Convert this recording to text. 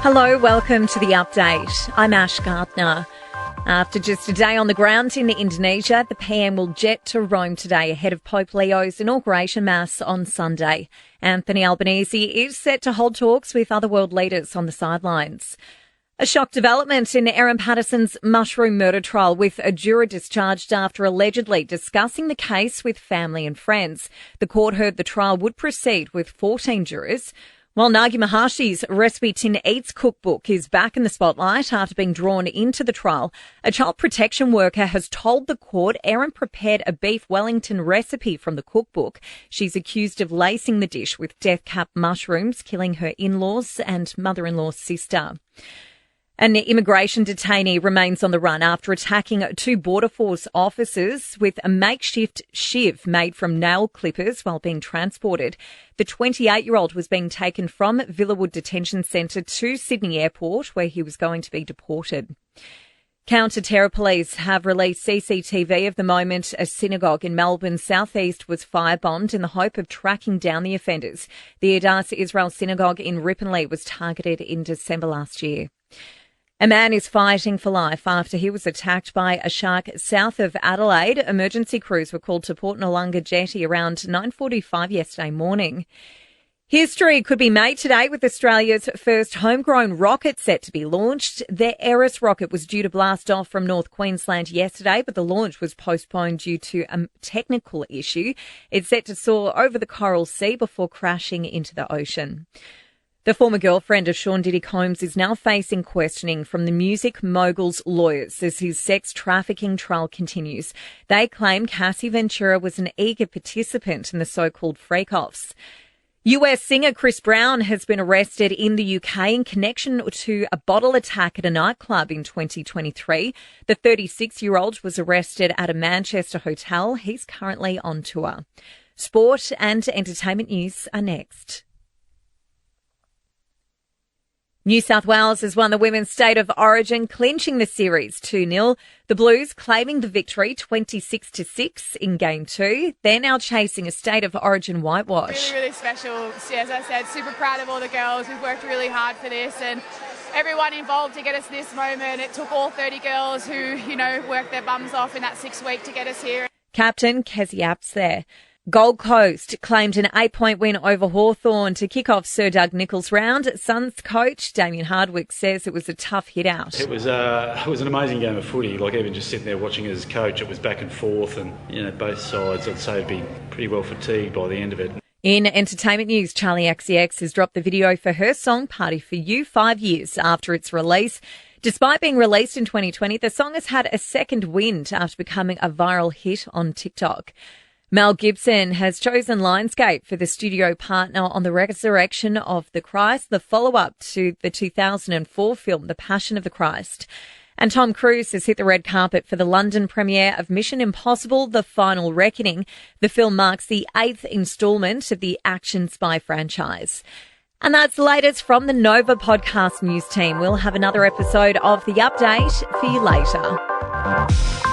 Hello, welcome to the update. I'm Ash Gardner. After just a day on the ground in Indonesia, the PM will jet to Rome today ahead of Pope Leo's inauguration mass on Sunday. Anthony Albanese is set to hold talks with other world leaders on the sidelines. A shock development in Erin Patterson's mushroom murder trial, with a juror discharged after allegedly discussing the case with family and friends. The court heard the trial would proceed with 14 jurors. While Nagi Mahashi's Recipe Tin Eats cookbook is back in the spotlight after being drawn into the trial, a child protection worker has told the court Erin prepared a beef Wellington recipe from the cookbook. She's accused of lacing the dish with death-cap mushrooms, killing her in-laws and mother-in-law's sister. An immigration detainee remains on the run after attacking two Border Force officers with a makeshift shiv made from nail clippers while being transported. The 28-year-old was being taken from Villawood Detention Centre to Sydney Airport, where he was going to be deported. Counter-terror police have released CCTV of the moment a synagogue in Melbourne's southeast was firebombed in the hope of tracking down the offenders. The Adass Israel Synagogue in Ripponlea was targeted in December last year. A man is fighting for life after he was attacked by a shark south of Adelaide. Emergency crews were called to Port Noarlunga Jetty around 9:45 yesterday morning. History could be made today with Australia's first homegrown rocket set to be launched. The Eris rocket was due to blast off from North Queensland yesterday, but the launch was postponed due to a technical issue. It's set to soar over the Coral Sea before crashing into the ocean. The former girlfriend of Sean Diddy Combs is now facing questioning from the music mogul's lawyers as his sex trafficking trial continues. They claim Cassie Ventura was an eager participant in the so-called freak-offs. US singer Chris Brown has been arrested in the UK in connection to a bottle attack at a nightclub in 2023. The 36-year-old was arrested at a Manchester hotel. He's currently on tour. Sport and entertainment news are next. New South Wales has won the Women's State of Origin, clinching the series 2-0. The Blues claiming the victory 26-6 in Game 2. They're now chasing a State of Origin whitewash. Really, really special. As I said, super proud of all the girls. We've worked really hard for this and everyone involved to get us this moment. It took all 30 girls who, worked their bums off in that 6 week to get us here. Captain Kezzy Apps there. Gold Coast claimed an 8-point win over Hawthorn to kick off Sir Doug Nicholls' round. Suns coach Damien Hardwick says it was a tough hit out. It was an amazing game of footy. Even just sitting there watching as coach, it was back and forth, and both sides, I'd say, would be pretty well fatigued by the end of it. In entertainment news, Charlie XCX has dropped the video for her song Party For You 5 years after its release. Despite being released in 2020, the song has had a second wind after becoming a viral hit on TikTok. Mel Gibson has chosen Lionsgate for the studio partner on The Resurrection of the Christ, the follow-up to the 2004 film The Passion of the Christ. And Tom Cruise has hit the red carpet for the London premiere of Mission Impossible: The Final Reckoning. The film marks the 8th instalment of the action spy franchise. And that's the latest from the Nova podcast news team. We'll have another episode of The Update for you later.